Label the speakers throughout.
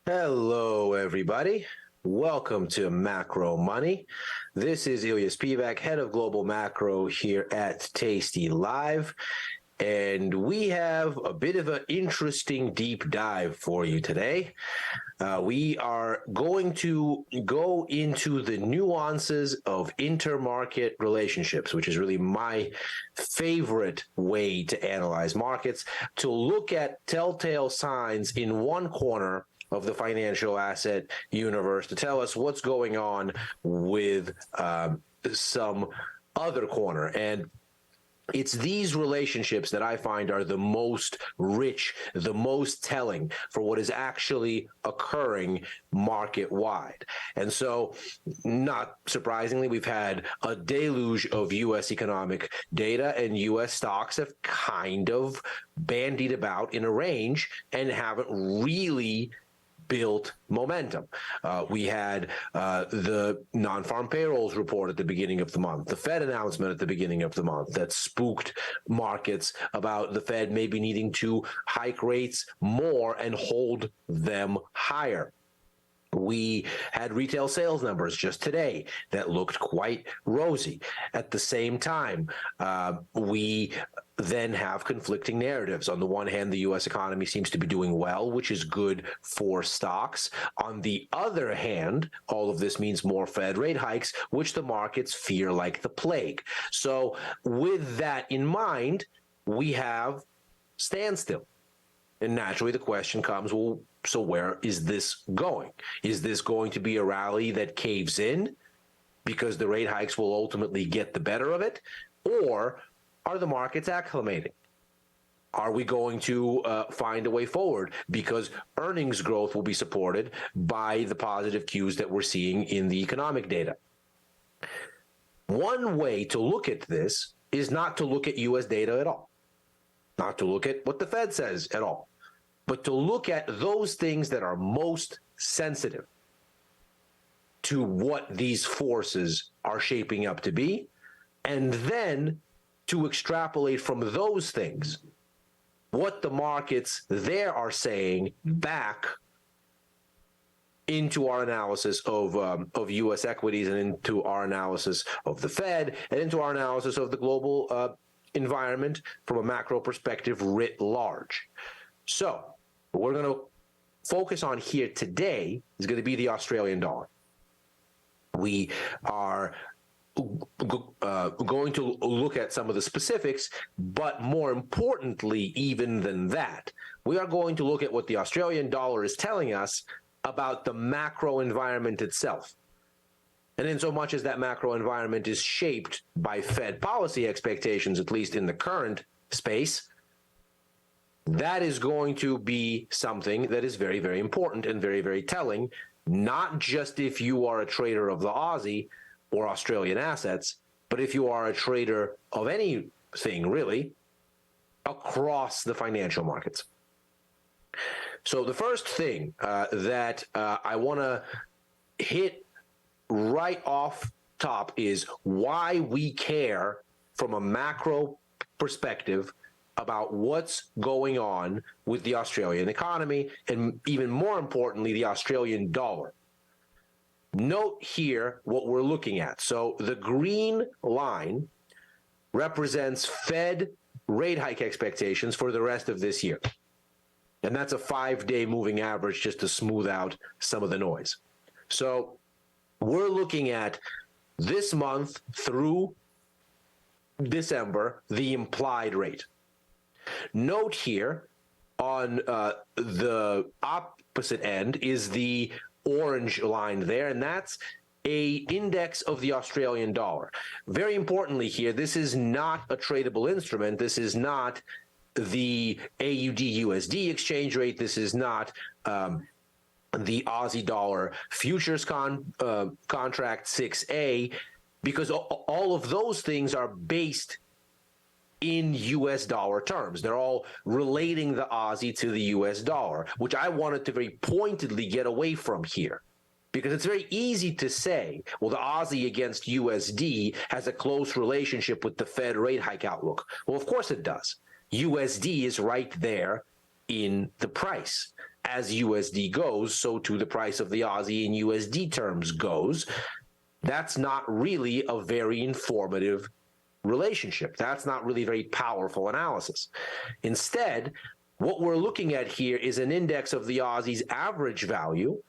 Speaker 1: Hello, everybody. Welcome to Macro Money. This is Ilya Spivak, head of global macro here at tastylive. And we have a bit of an interesting deep dive for you today. We are going to go into the nuances of intermarket relationships, which is really my favorite way to analyze markets, to look at telltale signs in one corner of the financial asset universe to tell us what's going on with some other corner. And it's these relationships that I find are the most rich, the most telling for what is actually occurring market-wide. And so, not surprisingly, we've had a deluge of U.S. economic data, and U.S. stocks have kind of bandied about in a range and haven't really built momentum. We had the non-farm payrolls report at the beginning of the month, the Fed announcement at the beginning of the month that spooked markets about the Fed maybe needing to hike rates more and hold them higher. We had retail sales numbers just today that looked quite rosy. At the same time, we then have conflicting narratives. On the one hand, the U.S. economy seems to be doing well, which is good for stocks. On the other hand, all of this means more Fed rate hikes, which the markets fear like the plague. So with that in mind, we have standstill. And naturally, the question comes, well, so where is this going? Is this going to be a rally that caves in because the rate hikes will ultimately get the better of it? Or are the markets acclimating? Are we going to find a way forward because earnings growth will be supported by the positive cues that we're seeing in the economic data? One way to look at this is not to look at U.S. data at all, not to look at what the Fed says at all, but to look at those things that are most sensitive to what these forces are shaping up to be, and then to extrapolate from those things what the markets there are saying back into our analysis of U.S. equities and into our analysis of the Fed and into our analysis of the global environment from a macro perspective writ large. So what we're going to focus on here today is going to be the Australian dollar. We are going to look at some of the specifics, but more importantly, even than that, we are going to look at what the Australian dollar is telling us about the macro environment itself. And in so much as that macro environment is shaped by Fed policy expectations, at least in the current space, that is going to be something that is very, very important and very, very telling, not just if you are a trader of the Aussie or Australian assets, but if you are a trader of anything really across the financial markets. So the first thing that I want to hit right off top is why we care from a macro perspective about what's going on with the Australian economy and, even more importantly, the Australian dollar. Note here what we're looking at. So the green line represents Fed rate hike expectations for the rest of this year. And that's a 5-day moving average just to smooth out some of the noise. So we're looking at this month through December, the implied rate. Note here on the opposite end is the orange line there, and that's a index of the Australian dollar. Very importantly here, this is not a tradable instrument. This is not the AUD-USD exchange rate. This is not the Aussie dollar futures contract 6A, because all of those things are based in U.S. dollar terms. They're all relating the Aussie to the U.S. dollar, which I wanted to very pointedly get away from here. Because it's very easy to say, well, the Aussie against USD has a close relationship with the Fed rate hike outlook. Well, of course it does. USD is right there in the price. as USD goes, so too the price of the Aussie in USD terms goes. That's not really a very informative relationship. That's not really very powerful analysis. Instead, what we're looking at here is an index of the Aussie's average value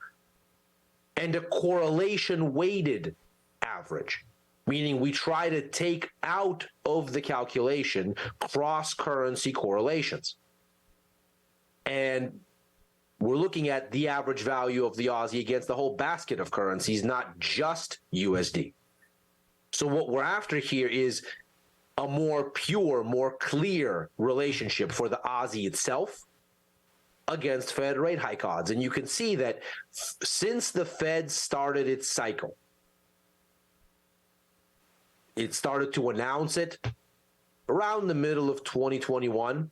Speaker 1: and a correlation weighted average, meaning we try to take out of the calculation cross-currency correlations. And we're looking at the average value of the Aussie against the whole basket of currencies, not just USD. So what we're after here is a more pure, more clear relationship for the Aussie itself against Fed rate hike odds. And you can see that since the Fed started its cycle, it started to announce it around the middle of 2021.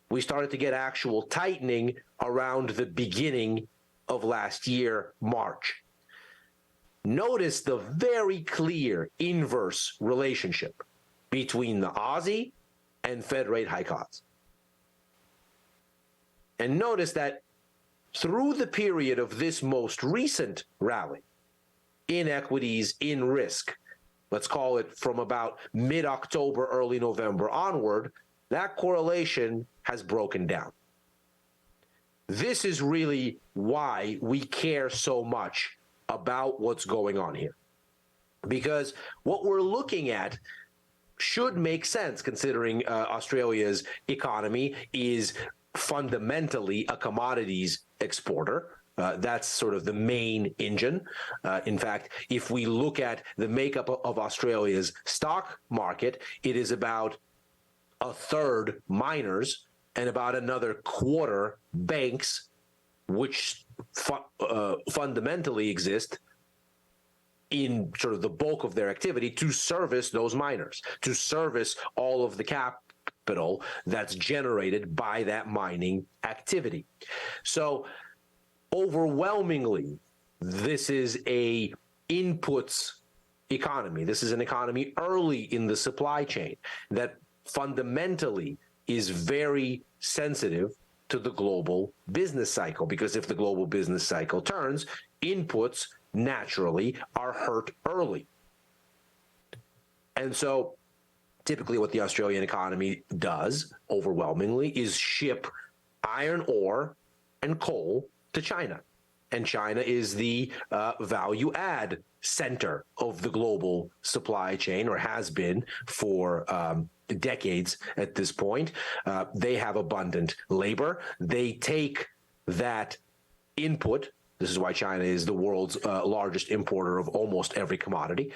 Speaker 1: We started to get actual tightening around the beginning of last year, March. Notice the very clear inverse relationship between the Aussie and Fed rate hike odds. And notice that through the period of this most recent rally in equities, in risk, let's call it from about mid-October, early November onward, that correlation has broken down. This is really why we care so much about what's going on here. Because what we're looking at should make sense considering Australia's economy is fundamentally a commodities exporter. That's sort of the main engine. In fact, if we look at the makeup of Australia's stock market, it is about a third miners and about another quarter banks, which fundamentally exist in sort of the bulk of their activity to service those miners, to service all of the capital that's generated by that mining activity. So overwhelmingly, this is a inputs economy. This is an economy early in the supply chain that fundamentally is very sensitive to the global business cycle, because if the global business cycle turns, inputs naturally are hurt early. And so typically what the Australian economy does overwhelmingly is ship iron ore and coal to China. And China is the value add center of the global supply chain, or has been for decades at this point. They have abundant labor. They take that input. This is why China is the world's largest importer of almost every commodity.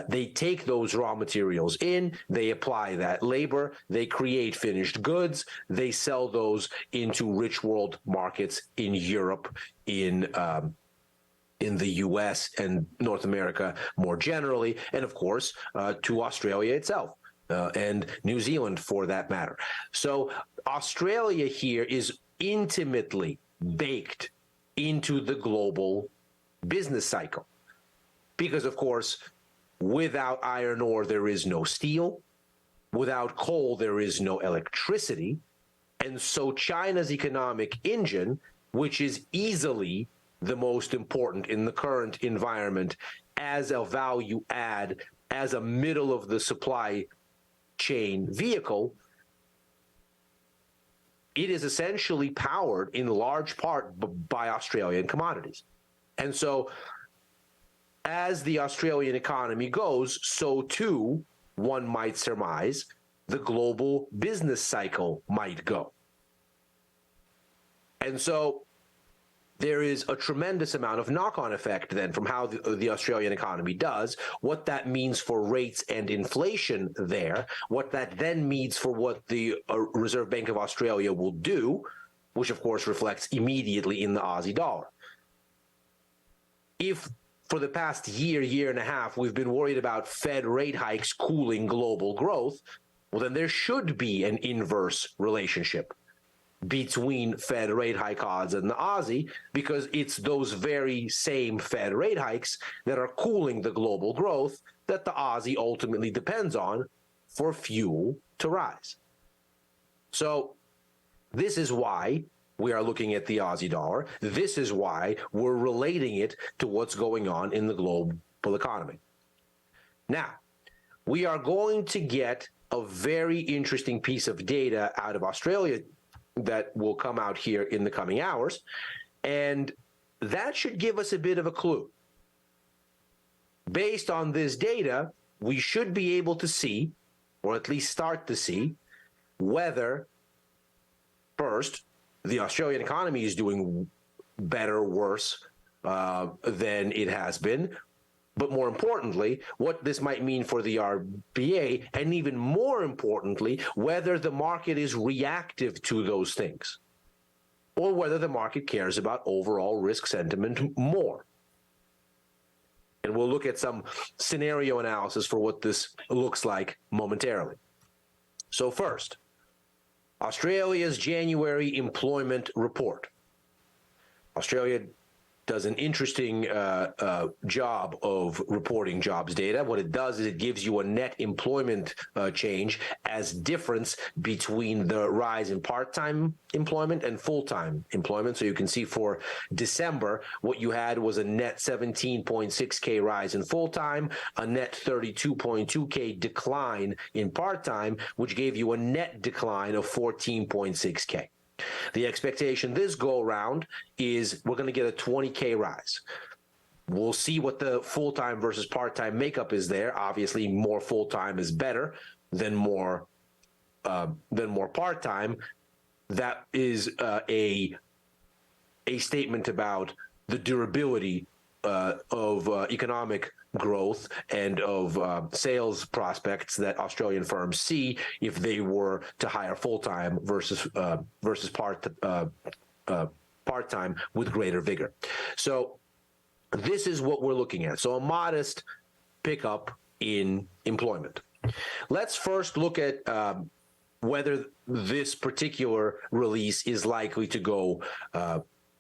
Speaker 1: They take those raw materials in, they apply that labor, they create finished goods, they sell those into rich world markets in Europe, in the U.S. and North America more generally, and of course to Australia itself. And New Zealand for that matter. So Australia here is intimately baked into the global business cycle. Because, of course, without iron ore, there is no steel. Without coal, there is no electricity. And so China's economic engine, which is easily the most important in the current environment as a value add, as a middle of the supply chain vehicle, it is essentially powered in large part by Australian commodities. And so as the Australian economy goes, so too, one might surmise, the global business cycle might go. And so there is a tremendous amount of knock-on effect then from how the Australian economy does, what that means for rates and inflation there, what that then means for what the Reserve Bank of Australia will do, which of course reflects immediately in the Aussie dollar. If for the past year and a half, we've been worried about Fed rate hikes cooling global growth, well, then there should be an inverse relationship between Fed rate hike odds and the Aussie, because it's those very same Fed rate hikes that are cooling the global growth that the Aussie ultimately depends on for fuel to rise. So this is why we are looking at the Aussie dollar. This is why we're relating it to what's going on in the global economy. Now, we are going to get a very interesting piece of data out of Australia that will come out here in the coming hours, and that should give us a bit of a clue. Based on this data, we should be able to see, or at least start to see, whether, first, the Australian economy is doing better, worse than it has been, but more importantly, what this might mean for the RBA, and even more importantly, whether the market is reactive to those things, or whether the market cares about overall risk sentiment more. And we'll look at some scenario analysis for what this looks like momentarily. So first, Australia's January employment report. Australia does an interesting job of reporting jobs data. What it does is it gives you a net employment change as difference between the rise in part-time employment and full-time employment. So you can see for December, what you had was a net 17.6K rise in full-time, a net 32.2K decline in part-time, which gave you a net decline of 14.6K. The expectation this go-around is we're going to get a 20K rise. We'll see what the full-time versus part-time makeup is there. Obviously, more full-time is better than more part-time. That is a statement about the durability of economic growth and of sales prospects that Australian firms see if they were to hire full-time versus part-time with greater vigor. So this is what we're looking at. So a modest pickup in employment. Let's first look at whether this particular release is likely to go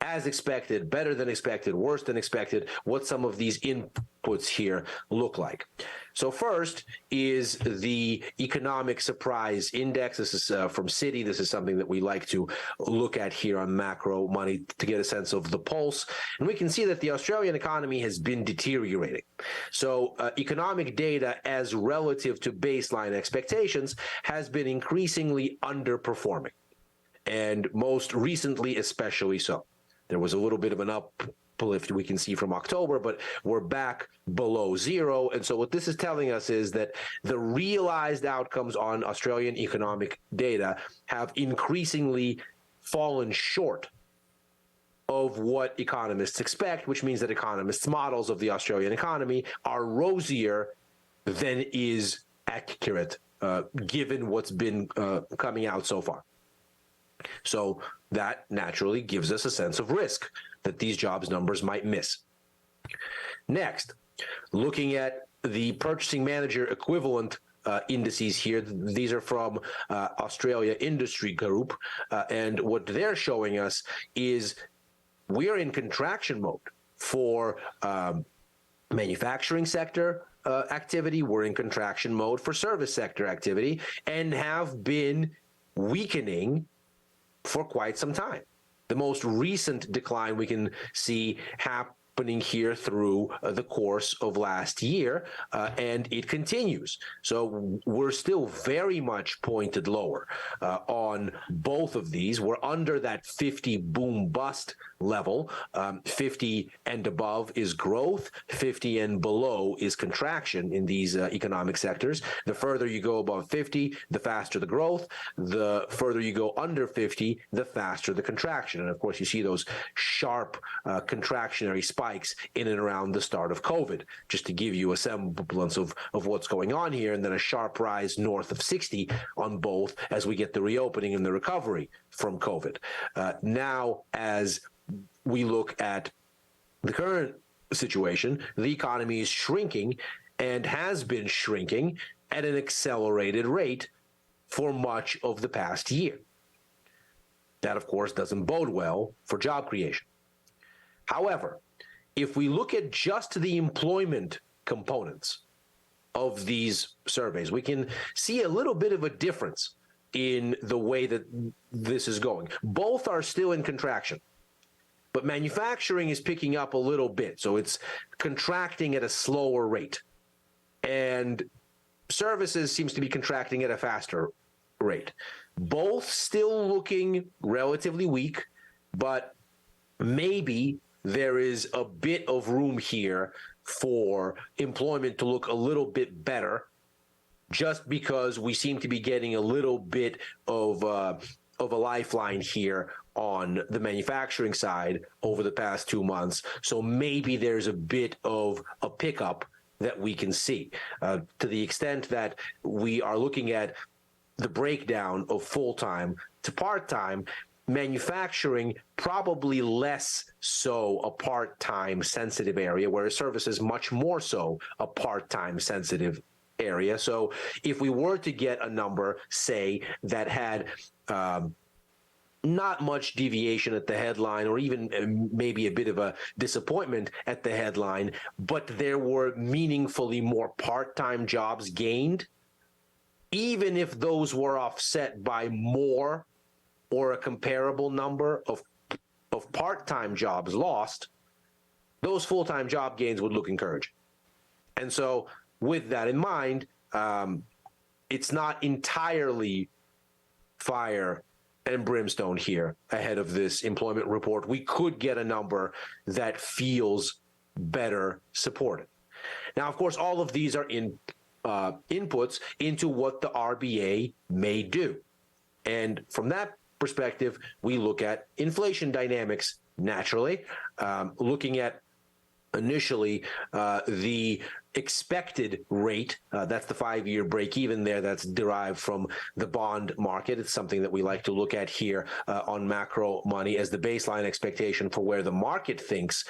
Speaker 1: as expected, better than expected, worse than expected, what some of these inputs here look like. So first is the economic surprise index. This is from Citi. This is something that we like to look at here on Macro Money to get a sense of the pulse. And we can see that the Australian economy has been deteriorating. So economic data as relative to baseline expectations has been increasingly underperforming, and most recently especially so. There was a little bit of an uplift we can see from October, but we're back below zero. And so what this is telling us is that the realized outcomes on Australian economic data have increasingly fallen short of what economists expect, which means that economists' models of the Australian economy are rosier than is accurate, given what's been coming out so far. So that naturally gives us a sense of risk that these jobs numbers might miss. Next, looking at the purchasing manager equivalent indices here. These are from Australia Industry Group, and what they're showing us is we are in contraction mode for manufacturing sector activity. We're in contraction mode for service sector activity and have been weakening for quite some time. The most recent decline we can see happening here through the course of last year, and it continues. So we're still very much pointed lower on both of these. We're under that 50 boom-bust level. 50 and above is growth. 50 and below is contraction in these economic sectors. The further you go above 50, the faster the growth. The further you go under 50, the faster the contraction. And of course, you see those sharp contractionary spikes in and around the start of COVID, just to give you a semblance of what's going on here, and then a sharp rise north of 60 on both as we get the reopening and the recovery from COVID. Now, as we look at the current situation, the economy is shrinking and has been shrinking at an accelerated rate for much of the past year. That, of course, doesn't bode well for job creation. However, if we look at just the employment components of these surveys, we can see a little bit of a difference in the way that this is going. Both are still in contraction, but manufacturing is picking up a little bit, so it's contracting at a slower rate. And services seems to be contracting at a faster rate. Both still looking relatively weak, but maybe there is a bit of room here for employment to look a little bit better, just because we seem to be getting a little bit of a lifeline here on the manufacturing side over the past 2 months. So maybe there's a bit of a pickup that we can see, to the extent that we are looking at the breakdown of full-time to part-time. Manufacturing probably less so a part-time sensitive area, whereas services much more so a part-time sensitive area. So if we were to get a number, say, that had not much deviation at the headline, or even maybe a bit of a disappointment at the headline, but there were meaningfully more part-time jobs gained, even if those were offset by more or a comparable number of part-time jobs lost, those full-time job gains would look encouraging. And so with that in mind, it's not entirely fire and brimstone here ahead of this employment report. We could get a number that feels better supported. Now, of course, all of these are inputs into what the RBA may do. And from that perspective, we look at inflation dynamics naturally, looking at initially the expected rate. That's the 5-year break even there that's derived from the bond market. It's something that we like to look at here on Macro Money as the baseline expectation for where the market thinks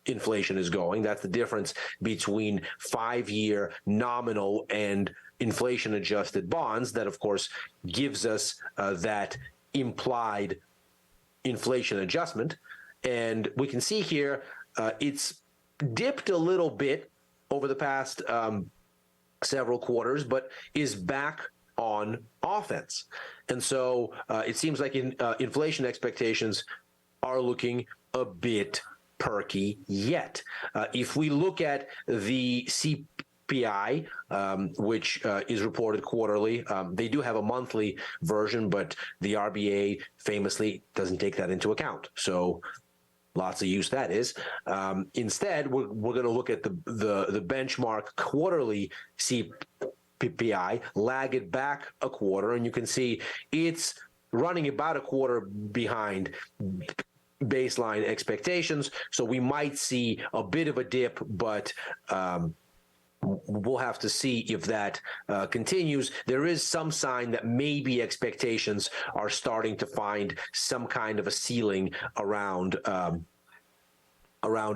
Speaker 1: inflation is going. That's the difference between 5-year nominal and inflation adjusted bonds. That, of course, gives us that implied inflation adjustment. And we can see here it's dipped a little bit over the past several quarters, but is back on offense. And so it seems like inflation expectations are looking a bit perky yet. If we look at the CPI, which is reported quarterly, they do have a monthly version, but the RBA famously doesn't take that into account. So lots of use that is. Instead, we're going to look at the benchmark quarterly CPI, lag it back a quarter, and you can see it's running about a quarter behind baseline expectations. So we might see a bit of a dip, but we'll have to see if that continues. There is some sign that maybe expectations are starting to find some kind of a ceiling around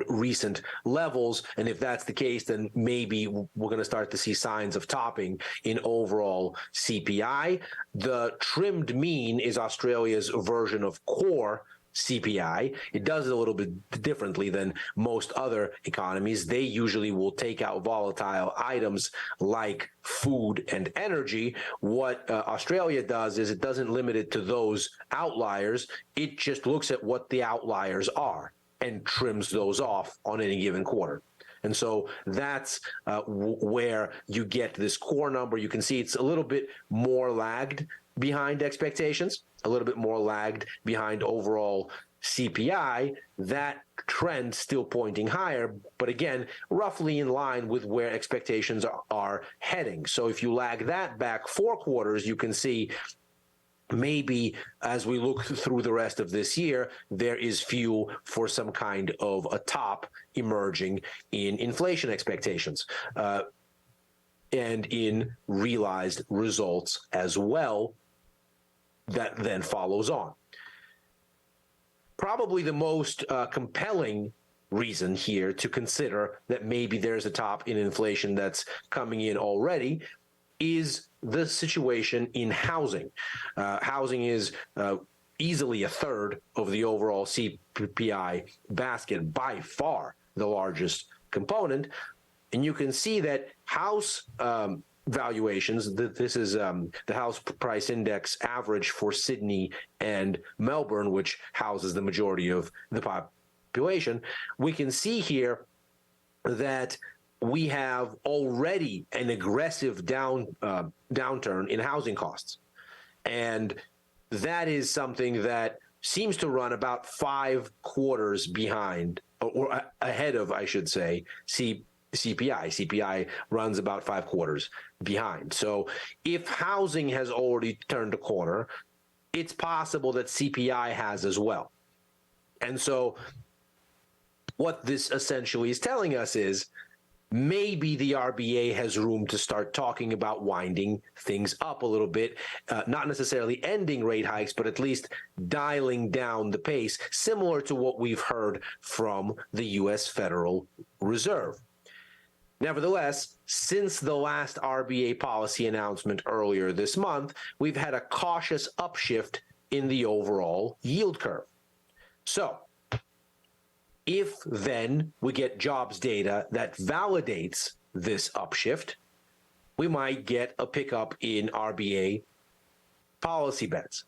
Speaker 1: recent levels. And if that's the case, then maybe we're going to start to see signs of topping in overall CPI. The trimmed mean is Australia's version of core CPI. It does it a little bit differently than most other economies. They usually will take out volatile items like food and energy. What Australia does is it doesn't limit it to those outliers. It just looks at what the outliers are and trims those off on any given quarter. And so that's where you get this core number. You can see it's a little bit more lagged behind expectations, a little bit more lagged behind overall CPI. That trend still pointing higher, but again, roughly in line with where expectations are heading. So if you lag that back 4 quarters, you can see maybe as we look through the rest of this year, there is fuel for some kind of a top emerging in inflation expectations and in realized results as well. That then follows on. Probably the most compelling reason here to consider that maybe there's a top in inflation that's coming in already is the situation in housing. Housing is easily a third of the overall CPI basket, by far the largest component. And you can see that house valuations. This is the house price index average for Sydney and Melbourne, which houses the majority of the population. We can see here that we have already an aggressive downturn in housing costs. And that is something that seems to run about 5 quarters behind, or ahead of, I should say, CPI. CPI runs about 5 quarters behind. So if housing has already turned a corner, it's possible that CPI has as well. And so what this essentially is telling us is maybe the RBA has room to start talking about winding things up a little bit, not necessarily ending rate hikes, but at least dialing down the pace, similar to what we've heard from the U.S. Federal Reserve. Nevertheless, since the last RBA policy announcement earlier this month, we've had a cautious upshift in the overall yield curve. So, if then we get jobs data that validates this upshift, we might get a pickup in RBA policy bets.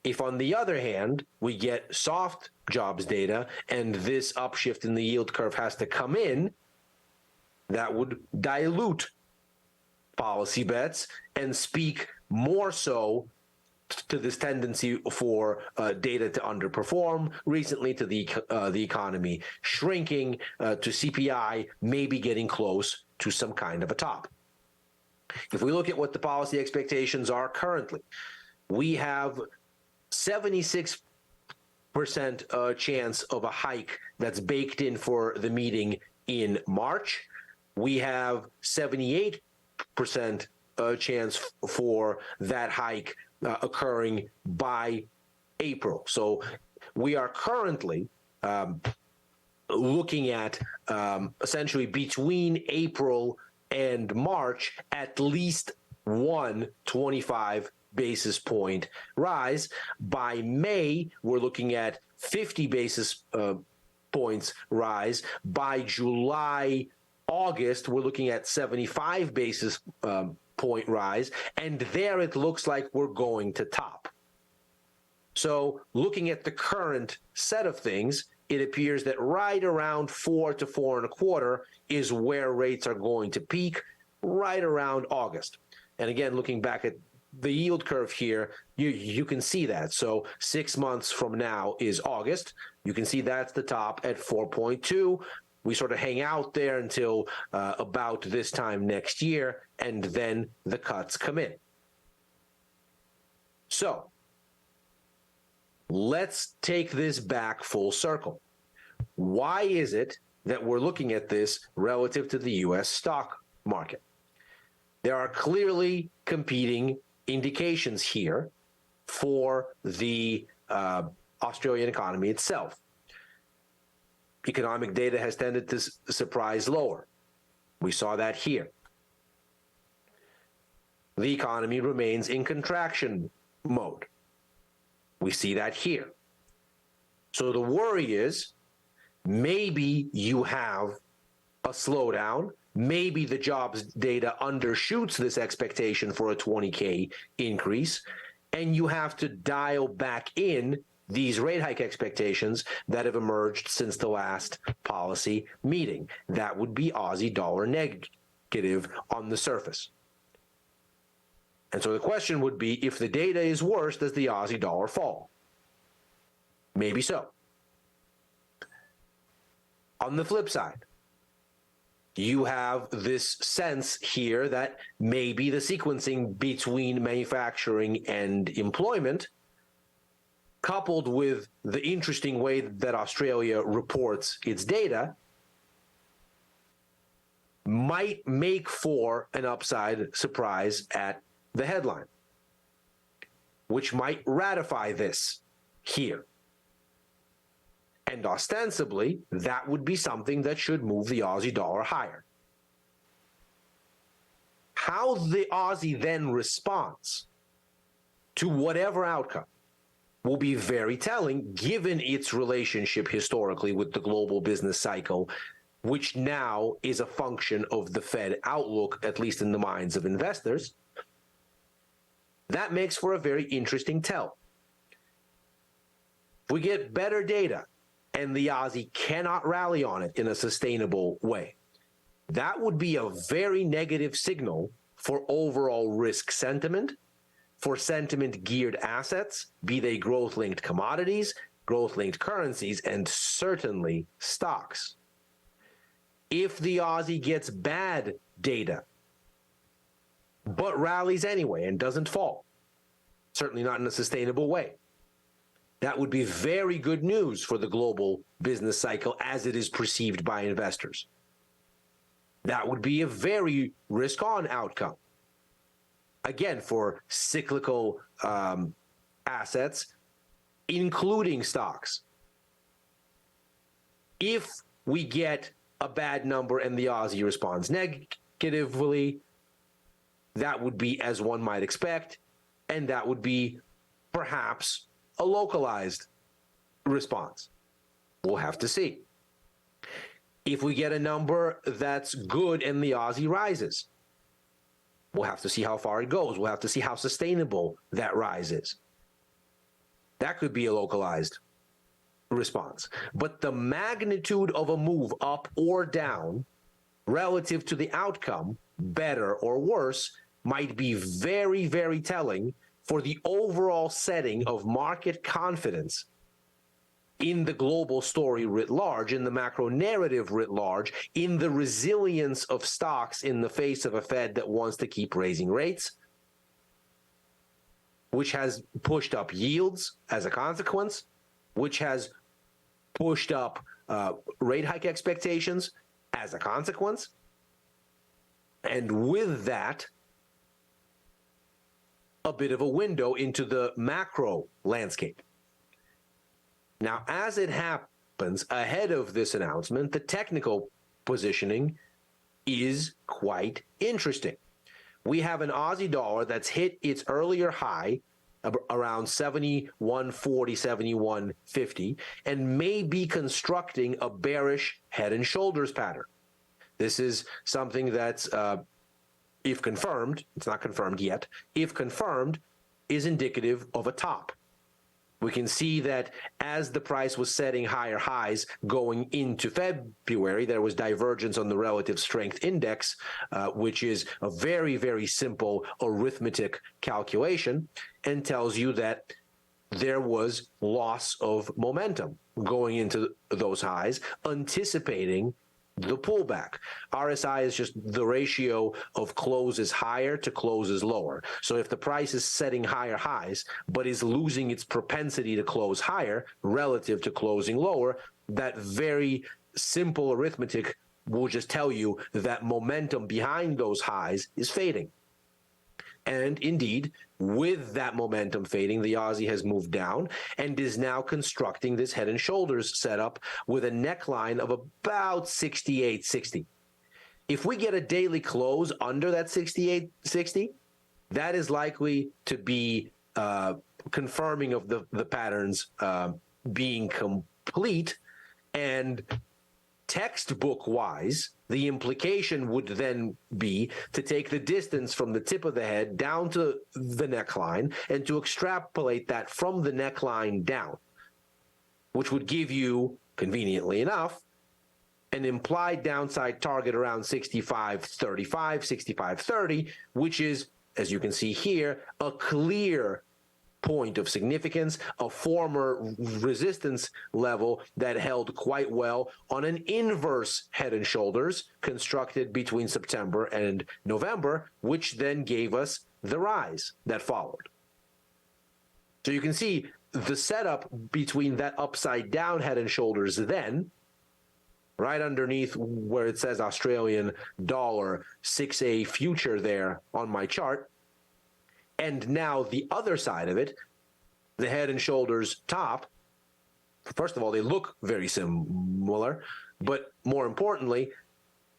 Speaker 1: If, on the other hand, we get soft jobs data and this upshift in the yield curve has to come in, that would dilute policy bets and speak more so to this tendency for data to underperform recently, to the economy shrinking, to CPI maybe getting close to some kind of a top. If we look at what the policy expectations are currently, we have 76% chance of a hike that's baked in for the meeting in March. We have 78% chance for that hike occurring by April. So we are currently looking at essentially between April and March at least one 25 basis point rise. By May, we're looking at 50 basis points rise. By July, August, we're looking at 75 basis point rise, and there it looks like we're going to top. So looking at the current set of things, it appears that right around 4 to 4.25 is where rates are going to peak, right around August. And again, looking back at the yield curve here, you can see that. So 6 months from now is August. You can see that's the top at 4.2. We sort of hang out there until about this time next year, and then the cuts come in. So let's take this back full circle. Why is it that we're looking at this relative to the U.S. stock market? There are clearly competing indications here for the Australian economy itself. Economic data has tended to surprise lower. We saw that here. The economy remains in contraction mode. We see that here. So the worry is maybe you have a slowdown. Maybe the jobs data undershoots this expectation for a 20K increase, and you have to dial back in these rate hike expectations that have emerged since the last policy meeting. That would be Aussie dollar negative on the surface. And so the question would be, if the data is worse, does the Aussie dollar fall? Maybe so. On the flip side, you have this sense here that maybe the sequencing between manufacturing and employment, coupled with the interesting way that Australia reports its data, might make for an upside surprise at the headline, which might ratify this here. And ostensibly, that would be something that should move the Aussie dollar higher. How the Aussie then responds to whatever outcome will be very telling, given its relationship historically with the global business cycle which now is a function of the Fed outlook, at least in the minds of investors, that makes for a very interesting tell. If we get better data and the Aussie cannot rally on it in a sustainable way, that would be a very negative signal for overall risk sentiment, for sentiment-geared assets, be they growth-linked commodities, growth-linked currencies, and certainly stocks. If the Aussie gets bad data, but rallies anyway and doesn't fall, certainly not in a sustainable way, that would be very good news for the global business cycle as it is perceived by investors. That would be a very risk-on outcome. Again, for cyclical assets, including stocks. If we get a bad number and the Aussie responds negatively, that would be as one might expect, and that would be perhaps a localized response. We'll have to see. If we get a number that's good and the Aussie rises, we'll have to see how far it goes. We'll have to see how sustainable that rise is. That could be a localized response. But the magnitude of a move up or down relative to the outcome, better or worse, might be very, very telling for the overall setting of market confidence in the global story writ large, in the macro narrative writ large, in the resilience of stocks in the face of a Fed that wants to keep raising rates, which has pushed up yields as a consequence, which has pushed up rate hike expectations as a consequence. And with that, a bit of a window into the macro landscape. Now, as it happens, ahead of this announcement, the technical positioning is quite interesting. We have an Aussie dollar that's hit its earlier high around 71.40, 71.50, and may be constructing a bearish head and shoulders pattern. This is something that's, if confirmed, it's not confirmed yet, if confirmed, is indicative of a top. We can see that as the price was setting higher highs going into February, there was divergence on the relative strength index, which is a very, very simple arithmetic calculation, and tells you that there was loss of momentum going into those highs, anticipating the pullback. RSI is just the ratio of closes higher to closes lower. So if the price is setting higher highs, but is losing its propensity to close higher relative to closing lower, that very simple arithmetic will just tell you that momentum behind those highs is fading. And indeed, with that momentum fading, the Aussie has moved down and is now constructing this head and shoulders setup with a neckline of about 68.60. If we get a daily close under that 68.60, that is likely to be confirming of the patterns being complete. And textbook-wise, the implication would then be to take the distance from the tip of the head down to the neckline and to extrapolate that from the neckline down, which would give you, conveniently enough, an implied downside target around 65.35, 65.30, which is, as you can see here, a clear point of significance, a former resistance level that held quite well on an inverse head and shoulders constructed between September and November, which then gave us the rise that followed. So you can see the setup between that upside down head and shoulders then, right underneath where it says Australian dollar 6A future there on my chart, and now the other side of it, the head and shoulders top, first of all, they look very similar, but more importantly,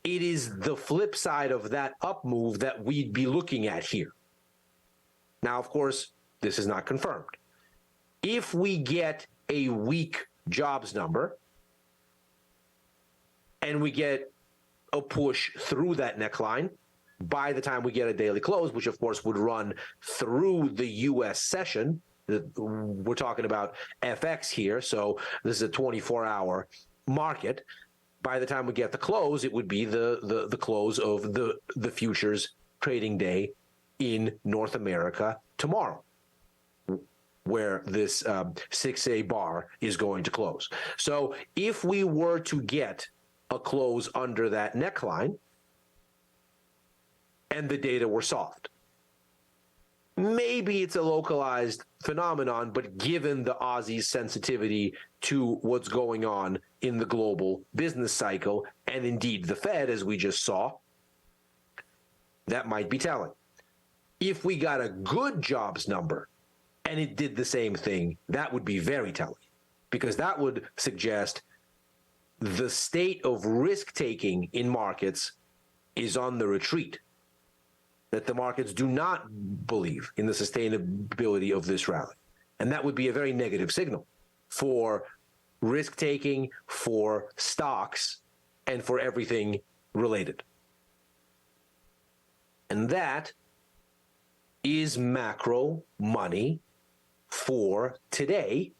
Speaker 1: it is the flip side of that up move that we'd be looking at here. Now, of course, this is not confirmed. If we get a weak jobs number and we get a push through that neckline by the time we get a daily close, which of course would run through the U.S. session. We're talking about FX here, so this is a 24-hour market. By the time we get the close, it would be the close of the futures trading day in North America tomorrow, where this 6A bar is going to close. So if we were to get a close under that neckline and the data were soft, maybe it's a localized phenomenon, but given the Aussie's sensitivity to what's going on in the global business cycle, and indeed the Fed, as we just saw, that might be telling. If we got a good jobs number and it did the same thing, that would be very telling, because that would suggest the state of risk-taking in markets is on the retreat, that the markets do not believe in the sustainability of this rally. And that would be a very negative signal for risk-taking, for stocks, and for everything related. And that is macro money for today,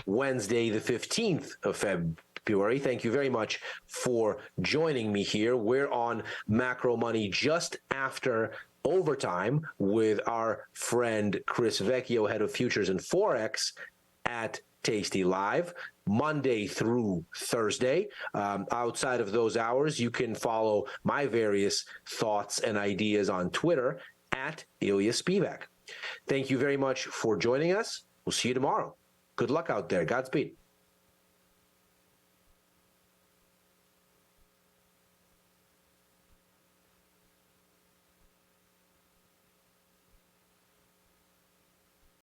Speaker 1: Wednesday, the 15th of February. Thank you very much for joining me here. We're on Macro Money just after overtime with our friend Chris Vecchio, head of futures and Forex at tastylive, Monday through Thursday. Outside of those hours, you can follow my various thoughts and ideas on Twitter at Ilya Spivak. Thank you very much for joining us. We'll see you tomorrow. Good luck out there. Godspeed.